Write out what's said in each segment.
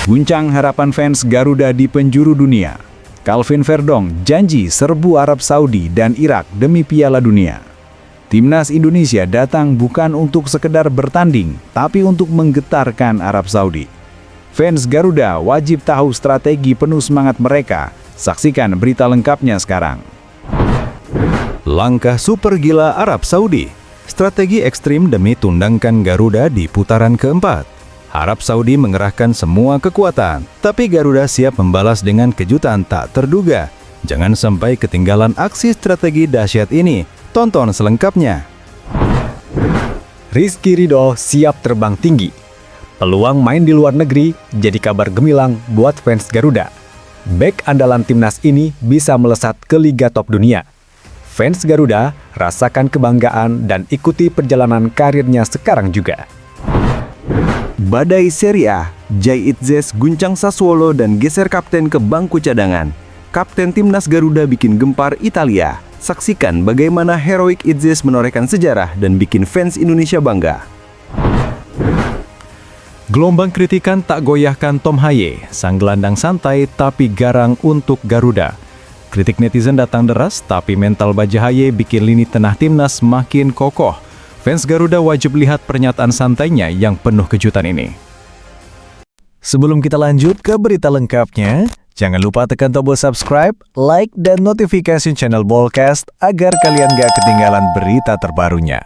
guncang harapan fans Garuda di penjuru dunia. Calvin Verdong janji serbu Arab Saudi dan Irak demi Piala Dunia. Timnas Indonesia datang bukan untuk sekedar bertanding, tapi untuk menggetarkan Arab Saudi. Fans Garuda wajib tahu strategi penuh semangat mereka. Saksikan berita lengkapnya sekarang. Langkah super gila Arab Saudi. Strategi ekstrim demi tundangkan Garuda di putaran keempat. Arab Saudi mengerahkan semua kekuatan, tapi Garuda siap membalas dengan kejutan tak terduga. Jangan sampai ketinggalan aksi strategi dahsyat ini. Tonton selengkapnya. Rizky Ridho siap terbang tinggi. Peluang main di luar negeri jadi kabar gemilang buat fans Garuda. Bek andalan timnas ini bisa melesat ke liga top dunia. Fans Garuda rasakan kebanggaan dan ikuti perjalanan karirnya sekarang juga. Badai Serie A, Jai Itzes guncang Sassuolo dan geser kapten ke bangku cadangan. Kapten timnas Garuda bikin gempar Italia. Saksikan bagaimana heroik Itzes menorehkan sejarah dan bikin fans Indonesia bangga. Gelombang kritikan tak goyahkan Tom Haye, sang gelandang santai tapi garang untuk Garuda. Kritik netizen datang deras, tapi mental Baja Haye bikin lini tengah timnas makin kokoh. Fans Garuda wajib lihat pernyataan santainya yang penuh kejutan ini. Sebelum kita lanjut ke berita lengkapnya, jangan lupa tekan tombol subscribe, like, dan notifikasi channel Bolcast agar kalian gak ketinggalan berita terbarunya.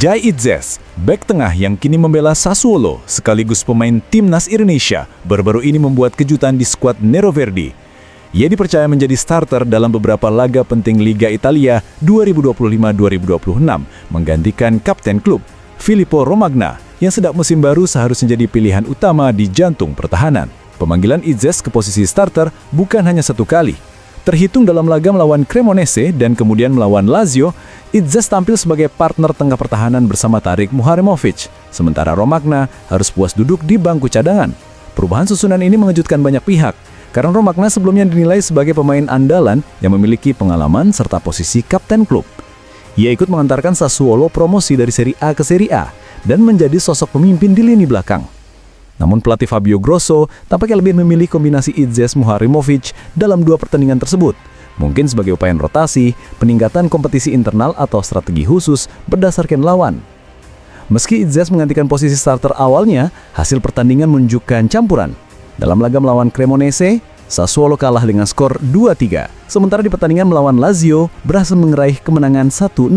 Jai Itzes, bek tengah yang kini membela Sassuolo sekaligus pemain timnas Indonesia, baru-baru ini membuat kejutan di skuad Neroverdi. Ia dipercaya menjadi starter dalam beberapa laga penting Liga Italia 2025-2026, menggantikan kapten klub, Filippo Romagna, yang sedang musim baru seharusnya jadi pilihan utama di jantung pertahanan. Pemanggilan Itzes ke posisi starter bukan hanya satu kali. Terhitung dalam laga melawan Cremonese dan kemudian melawan Lazio, Itzes tampil sebagai partner tengah pertahanan bersama Tarik Muharremovic, sementara Romagna harus puas duduk di bangku cadangan. Perubahan susunan ini mengejutkan banyak pihak, karena Romagna sebelumnya dinilai sebagai pemain andalan yang memiliki pengalaman serta posisi kapten klub. Ia ikut mengantarkan Sassuolo promosi dari Serie A ke Serie A dan menjadi sosok pemimpin di lini belakang. Namun pelatih Fabio Grosso tampaknya lebih memilih kombinasi Itzes Muharremovic dalam dua pertandingan tersebut. Mungkin sebagai upaya rotasi, peningkatan kompetisi internal atau strategi khusus berdasarkan lawan. Meski Itzes menggantikan posisi starter awalnya, hasil pertandingan menunjukkan campuran. Dalam laga melawan Cremonese, Sassuolo kalah dengan skor 2-3. Sementara di pertandingan melawan Lazio, berhasil meraih kemenangan 1-0.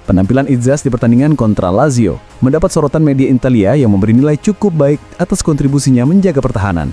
Penampilan Itzes di pertandingan kontra Lazio mendapat sorotan media Italia yang memberi nilai cukup baik atas kontribusinya menjaga pertahanan.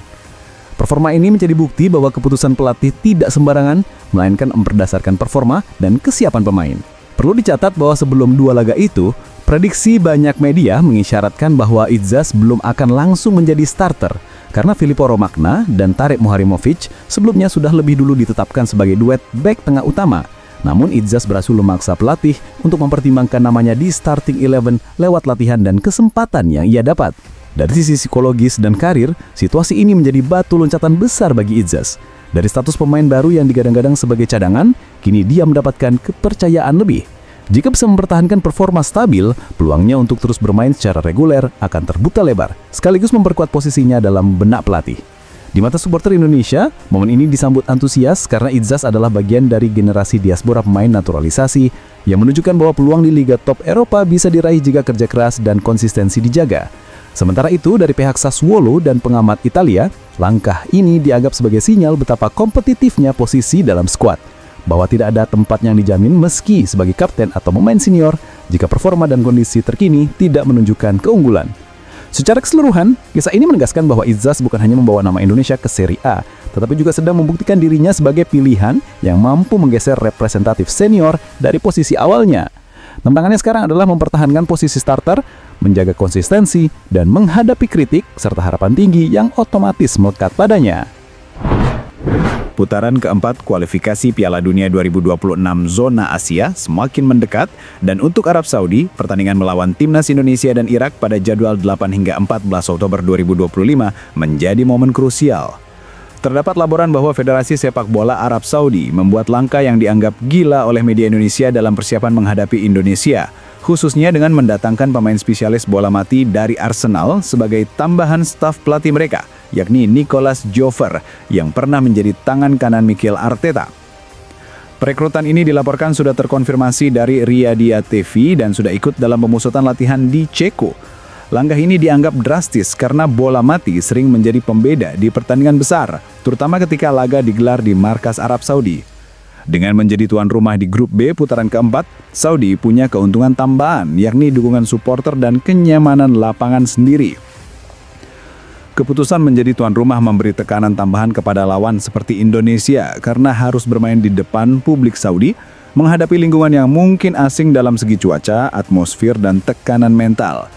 Performa ini menjadi bukti bahwa keputusan pelatih tidak sembarangan, melainkan berdasarkan performa dan kesiapan pemain. Perlu dicatat bahwa sebelum dua laga itu, prediksi banyak media mengisyaratkan bahwa Itzes belum akan langsung menjadi starter, karena Filippo Romagna dan Tarik Muharremovic sebelumnya sudah lebih dulu ditetapkan sebagai duet bek tengah utama. Namun Itzes berhasil memaksa pelatih untuk mempertimbangkan namanya di starting 11 lewat latihan dan kesempatan yang ia dapat. Dari sisi psikologis dan karir, situasi ini menjadi batu loncatan besar bagi Itzes. Dari status pemain baru yang digadang-gadang sebagai cadangan, kini dia mendapatkan kepercayaan lebih. Jika bisa mempertahankan performa stabil, peluangnya untuk terus bermain secara reguler akan terbuka lebar, sekaligus memperkuat posisinya dalam benak pelatih. Di mata supporter Indonesia, momen ini disambut antusias karena Itzes adalah bagian dari generasi diaspora pemain naturalisasi yang menunjukkan bahwa peluang di Liga Top Eropa bisa diraih jika kerja keras dan konsistensi dijaga. Sementara itu, dari pihak Sassuolo dan pengamat Italia, langkah ini dianggap sebagai sinyal betapa kompetitifnya posisi dalam skuad, bahwa tidak ada tempat yang dijamin meski sebagai kapten atau pemain senior jika performa dan kondisi terkini tidak menunjukkan keunggulan. Secara keseluruhan, kisah ini menegaskan bahwa Itzes bukan hanya membawa nama Indonesia ke Serie A, tetapi juga sedang membuktikan dirinya sebagai pilihan yang mampu menggeser representatif senior dari posisi awalnya. Tantangannya sekarang adalah mempertahankan posisi starter, menjaga konsistensi, dan menghadapi kritik serta harapan tinggi yang otomatis melekat padanya. Putaran keempat kualifikasi Piala Dunia 2026 zona Asia semakin mendekat, dan untuk Arab Saudi, pertandingan melawan timnas Indonesia dan Irak pada jadwal 8 hingga 14 Oktober 2025 menjadi momen krusial. Terdapat laporan bahwa Federasi Sepak Bola Arab Saudi membuat langkah yang dianggap gila oleh media Indonesia dalam persiapan menghadapi Indonesia. khususnya dengan mendatangkan pemain spesialis bola mati dari Arsenal sebagai tambahan staf pelatih mereka, yakni Nicolas Jover yang pernah menjadi tangan kanan Mikel Arteta. Perekrutan ini dilaporkan sudah terkonfirmasi dari Riyadiyah TV dan sudah ikut dalam pemusatan latihan di Ceko. Langkah ini dianggap drastis karena bola mati sering menjadi pembeda di pertandingan besar, terutama ketika laga digelar di markas Arab Saudi. Dengan menjadi tuan rumah di grup B putaran keempat, Saudi punya keuntungan tambahan, yakni dukungan supporter dan kenyamanan lapangan sendiri. Keputusan menjadi tuan rumah memberi tekanan tambahan kepada lawan seperti Indonesia karena harus bermain di depan publik Saudi, menghadapi lingkungan yang mungkin asing dalam segi cuaca, atmosfer, dan tekanan mental.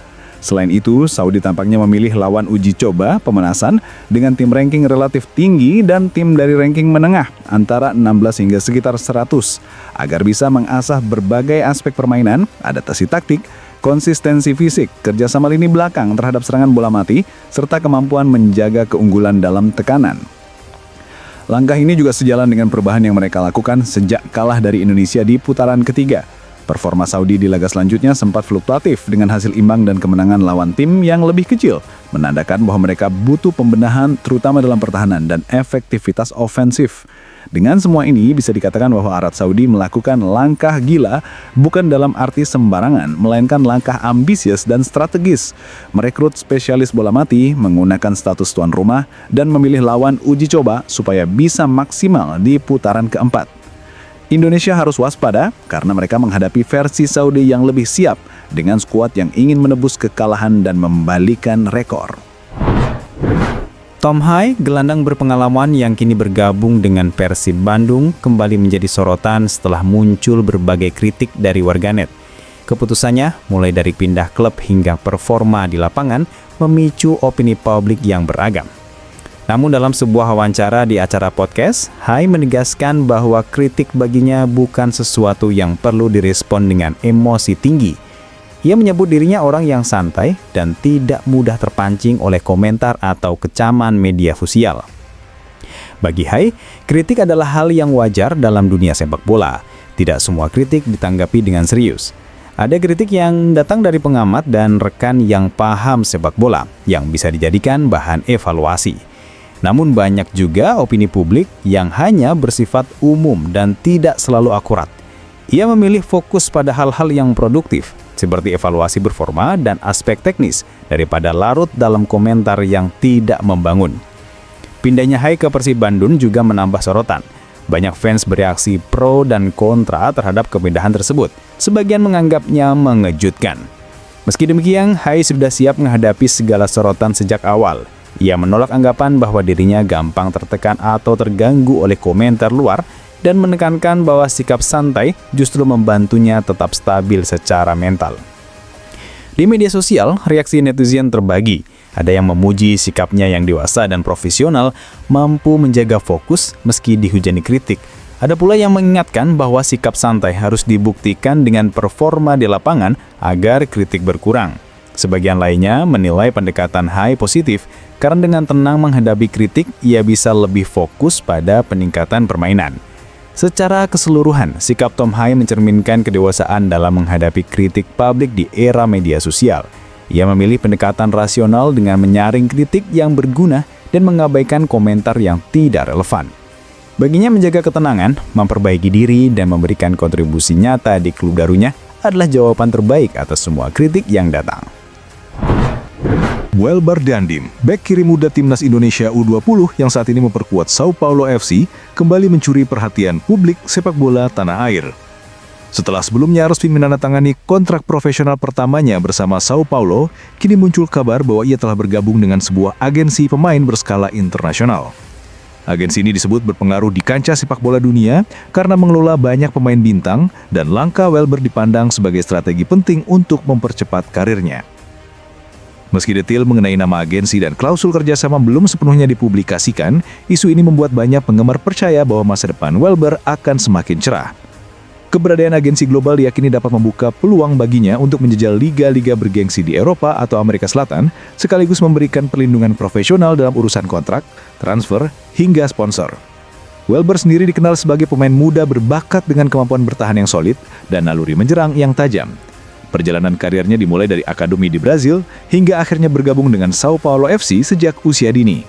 Selain itu, Saudi tampaknya memilih lawan uji coba pemanasan dengan tim ranking relatif tinggi dan tim dari ranking menengah antara 16 hingga sekitar 100 agar bisa mengasah berbagai aspek permainan, adaptasi taktik, konsistensi fisik, kerjasama lini belakang terhadap serangan bola mati, serta kemampuan menjaga keunggulan dalam tekanan. Langkah ini juga sejalan dengan perubahan yang mereka lakukan sejak kalah dari Indonesia di putaran ketiga. Performa Saudi di laga selanjutnya sempat fluktuatif dengan hasil imbang dan kemenangan lawan tim yang lebih kecil, menandakan bahwa mereka butuh pembenahan terutama dalam pertahanan dan efektivitas ofensif. Dengan semua ini bisa dikatakan bahwa Arab Saudi melakukan langkah gila bukan dalam arti sembarangan, melainkan langkah ambisius dan strategis. Merekrut spesialis bola mati, menggunakan status tuan rumah, dan memilih lawan uji coba supaya bisa maksimal di putaran keempat. Indonesia harus waspada karena mereka menghadapi versi Saudi yang lebih siap dengan skuad yang ingin menebus kekalahan dan membalikan rekor. Tom Hai, gelandang berpengalaman yang kini bergabung dengan Persib Bandung, kembali menjadi sorotan setelah muncul berbagai kritik dari warganet. Keputusannya, mulai dari pindah klub hingga performa di lapangan, memicu opini publik yang beragam. Namun dalam sebuah wawancara di acara podcast, Hai menegaskan bahwa kritik baginya bukan sesuatu yang perlu direspon dengan emosi tinggi. Ia menyebut dirinya orang yang santai dan tidak mudah terpancing oleh komentar atau kecaman media sosial. Bagi Hai, kritik adalah hal yang wajar dalam dunia sepak bola. Tidak semua kritik ditanggapi dengan serius. Ada kritik yang datang dari pengamat dan rekan yang paham sepak bola, yang bisa dijadikan bahan evaluasi. Namun banyak juga opini publik yang hanya bersifat umum dan tidak selalu akurat. Ia memilih fokus pada hal-hal yang produktif, seperti evaluasi performa dan aspek teknis, daripada larut dalam komentar yang tidak membangun. Pindahnya Hai ke Persib Bandung juga menambah sorotan. Banyak fans bereaksi pro dan kontra terhadap kepindahan tersebut. Sebagian menganggapnya mengejutkan. Meski demikian, Hai sudah siap menghadapi segala sorotan sejak awal. Ia menolak anggapan bahwa dirinya gampang tertekan atau terganggu oleh komentar luar dan menekankan bahwa sikap santai justru membantunya tetap stabil secara mental. Di media sosial, reaksi netizen terbagi. Ada yang memuji sikapnya yang dewasa dan profesional, mampu menjaga fokus meski dihujani kritik. Ada pula yang mengingatkan bahwa sikap santai harus dibuktikan dengan performa di lapangan agar kritik berkurang. Sebagian lainnya menilai pendekatan Hai positif karena dengan tenang menghadapi kritik, ia bisa lebih fokus pada peningkatan permainan. Secara keseluruhan, sikap Tom Hai mencerminkan kedewasaan dalam menghadapi kritik publik di era media sosial. Ia memilih pendekatan rasional dengan menyaring kritik yang berguna dan mengabaikan komentar yang tidak relevan. Baginya menjaga ketenangan, memperbaiki diri, dan memberikan kontribusi nyata di klub barunya adalah jawaban terbaik atas semua kritik yang datang. Welber Dandim, bek kiri muda timnas Indonesia U20 yang saat ini memperkuat Sao Paulo FC, kembali mencuri perhatian publik sepak bola tanah air. Setelah sebelumnya resmi menandatangani kontrak profesional pertamanya bersama Sao Paulo, kini muncul kabar bahwa ia telah bergabung dengan sebuah agensi pemain berskala internasional. Agensi ini disebut berpengaruh di kancah sepak bola dunia karena mengelola banyak pemain bintang dan langkah Welber dipandang sebagai strategi penting untuk mempercepat karirnya. Meski detail mengenai nama agensi dan klausul kerjasama belum sepenuhnya dipublikasikan, isu ini membuat banyak penggemar percaya bahwa masa depan Welber akan semakin cerah. Keberadaan agensi global diyakini dapat membuka peluang baginya untuk menjejal liga-liga bergengsi di Eropa atau Amerika Selatan, sekaligus memberikan perlindungan profesional dalam urusan kontrak, transfer, hingga sponsor. Welber sendiri dikenal sebagai pemain muda berbakat dengan kemampuan bertahan yang solid dan naluri menyerang yang tajam. Perjalanan karirnya dimulai dari akademi di Brazil hingga akhirnya bergabung dengan Sao Paulo FC sejak usia dini.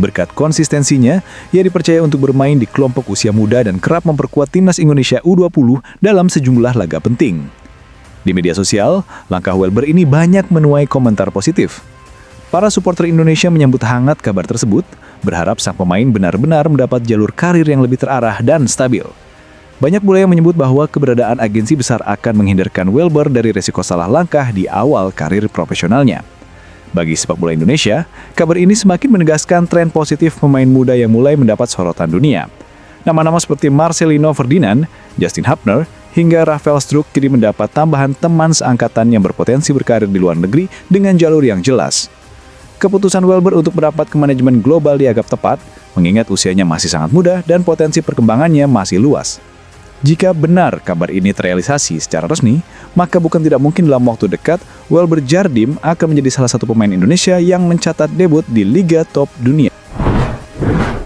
Berkat konsistensinya, ia dipercaya untuk bermain di kelompok usia muda dan kerap memperkuat timnas Indonesia U20 dalam sejumlah laga penting. Di media sosial, langkah Welber ini banyak menuai komentar positif. Para supporter Indonesia menyambut hangat kabar tersebut, berharap sang pemain benar-benar mendapat jalur karir yang lebih terarah dan stabil. Banyak pula yang menyebut bahwa keberadaan agensi besar akan menghindarkan Welber dari resiko salah langkah di awal karir profesionalnya. Bagi sepak bola Indonesia, kabar ini semakin menegaskan tren positif pemain muda yang mulai mendapat sorotan dunia. Nama-nama seperti Marcelino Ferdinand, Justin Hubner, hingga Rafael Struijk kini mendapat tambahan teman seangkatan yang berpotensi berkarir di luar negeri dengan jalur yang jelas. Keputusan Welber untuk merapat ke manajemen global dianggap tepat, mengingat usianya masih sangat muda dan potensi perkembangannya masih luas. Jika benar kabar ini terrealisasi secara resmi, maka bukan tidak mungkin dalam waktu dekat, Welber Jardim akan menjadi salah satu pemain Indonesia yang mencatat debut di Liga Top Dunia.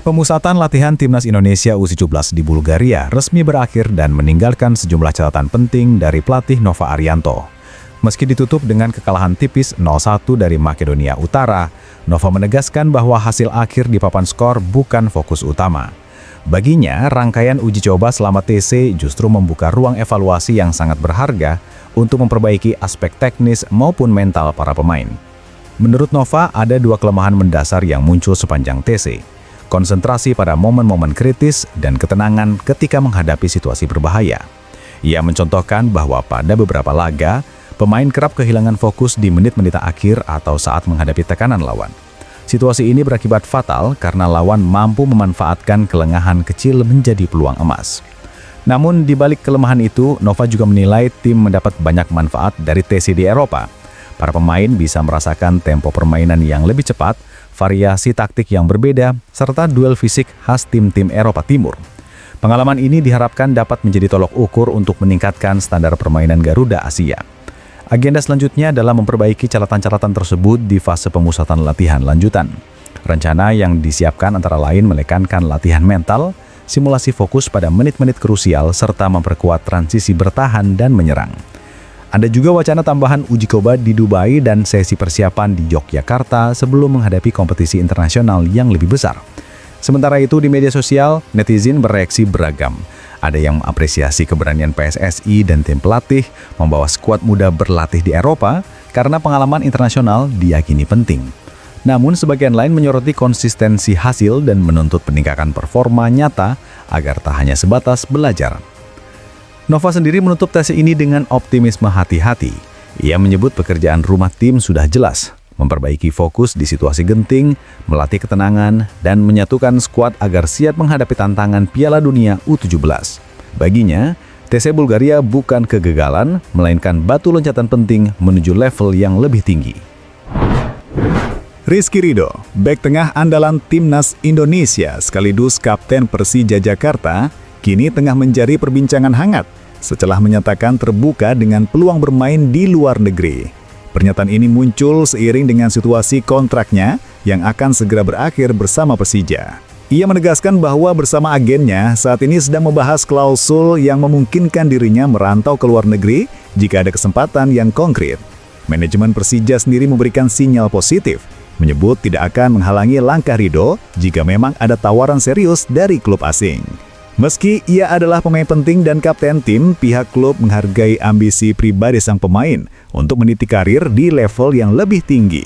Pemusatan latihan Timnas Indonesia U17 di Bulgaria resmi berakhir dan meninggalkan sejumlah catatan penting dari pelatih Nova Arianto. Meski ditutup dengan kekalahan tipis 0-1 dari Makedonia Utara, Nova menegaskan bahwa hasil akhir di papan skor bukan fokus utama. Baginya, rangkaian uji coba selama TC justru membuka ruang evaluasi yang sangat berharga untuk memperbaiki aspek teknis maupun mental para pemain. Menurut Nova, ada dua kelemahan mendasar yang muncul sepanjang TC. Konsentrasi pada momen-momen kritis dan ketenangan ketika menghadapi situasi berbahaya. Ia mencontohkan bahwa pada beberapa laga, pemain kerap kehilangan fokus di menit-menit akhir atau saat menghadapi tekanan lawan. Situasi ini berakibat fatal karena lawan mampu memanfaatkan kelengahan kecil menjadi peluang emas. Namun di balik kelemahan itu, Nova juga menilai tim mendapat banyak manfaat dari TC di Eropa. Para pemain bisa merasakan tempo permainan yang lebih cepat, variasi taktik yang berbeda, serta duel fisik khas tim-tim Eropa Timur. Pengalaman ini diharapkan dapat menjadi tolok ukur untuk meningkatkan standar permainan Garuda Asia. Agenda selanjutnya adalah memperbaiki catatan-catatan tersebut di fase pemusatan latihan lanjutan. Rencana yang disiapkan antara lain menekankan latihan mental, simulasi fokus pada menit-menit krusial, serta memperkuat transisi bertahan dan menyerang. Ada juga wacana tambahan uji coba di Dubai dan sesi persiapan di Yogyakarta sebelum menghadapi kompetisi internasional yang lebih besar. Sementara itu di media sosial, netizen bereaksi beragam. Ada yang mengapresiasi keberanian PSSI dan tim pelatih membawa skuad muda berlatih di Eropa karena pengalaman internasional diyakini penting. Namun sebagian lain menyoroti konsistensi hasil dan menuntut peningkatan performa nyata agar tak hanya sebatas belajar. Nova sendiri menutup tes ini dengan optimisme hati-hati. Ia menyebut pekerjaan rumah tim sudah jelas, memperbaiki fokus di situasi genting, melatih ketenangan, dan menyatukan skuad agar siap menghadapi tantangan Piala Dunia U17. Baginya, TC Bulgaria bukan kegagalan, melainkan batu loncatan penting menuju level yang lebih tinggi. Rizky Ridho, bek tengah andalan Timnas Indonesia sekaligus Kapten Persija Jakarta, kini tengah menjadi perbincangan hangat setelah menyatakan terbuka dengan peluang bermain di luar negeri. Pernyataan ini muncul seiring dengan situasi kontraknya yang akan segera berakhir bersama Persija. Ia menegaskan bahwa bersama agennya saat ini sedang membahas klausul yang memungkinkan dirinya merantau ke luar negeri jika ada kesempatan yang konkret. Manajemen Persija sendiri memberikan sinyal positif, menyebut tidak akan menghalangi langkah Ridho jika memang ada tawaran serius dari klub asing. Meski ia adalah pemain penting dan kapten tim, pihak klub menghargai ambisi pribadi sang pemain untuk meniti karir di level yang lebih tinggi.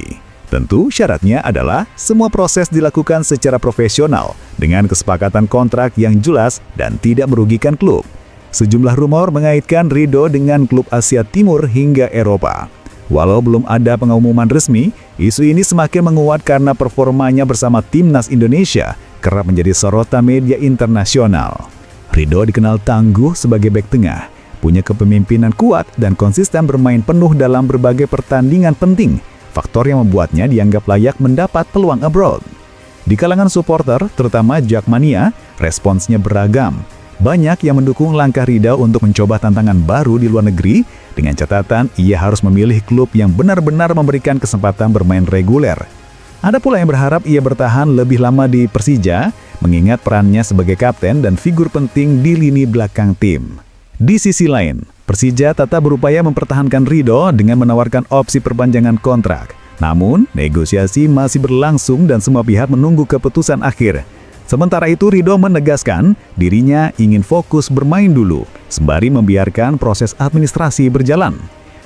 Tentu syaratnya adalah semua proses dilakukan secara profesional dengan kesepakatan kontrak yang jelas dan tidak merugikan klub. Sejumlah rumor mengaitkan Ridho dengan klub Asia Timur hingga Eropa. Walau belum ada pengumuman resmi, isu ini semakin menguat karena performanya bersama Timnas Indonesia kerap menjadi sorotan media internasional. Ridho dikenal tangguh sebagai bek tengah, punya kepemimpinan kuat dan konsisten bermain penuh dalam berbagai pertandingan penting, faktor yang membuatnya dianggap layak mendapat peluang abroad. Di kalangan supporter, terutama Jakmania, responsnya beragam. Banyak yang mendukung langkah Ridho untuk mencoba tantangan baru di luar negeri, dengan catatan ia harus memilih klub yang benar-benar memberikan kesempatan bermain reguler. Ada pula yang berharap ia bertahan lebih lama di Persija, mengingat perannya sebagai kapten dan figur penting di lini belakang tim. Di sisi lain, Persija tetap berupaya mempertahankan Ridho dengan menawarkan opsi perpanjangan kontrak. Namun, negosiasi masih berlangsung dan semua pihak menunggu keputusan akhir. Sementara itu, Ridho menegaskan dirinya ingin fokus bermain dulu, sembari membiarkan proses administrasi berjalan.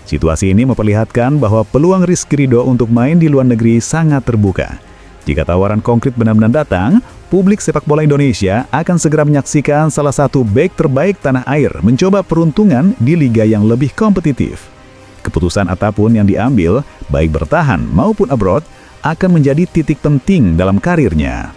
Situasi ini memperlihatkan bahwa peluang Rizky Ridho untuk main di luar negeri sangat terbuka. Jika tawaran konkret benar-benar datang, publik sepak bola Indonesia akan segera menyaksikan salah satu bek terbaik tanah air mencoba peruntungan di liga yang lebih kompetitif. Keputusan apapun yang diambil, baik bertahan maupun abroad, akan menjadi titik penting dalam karirnya.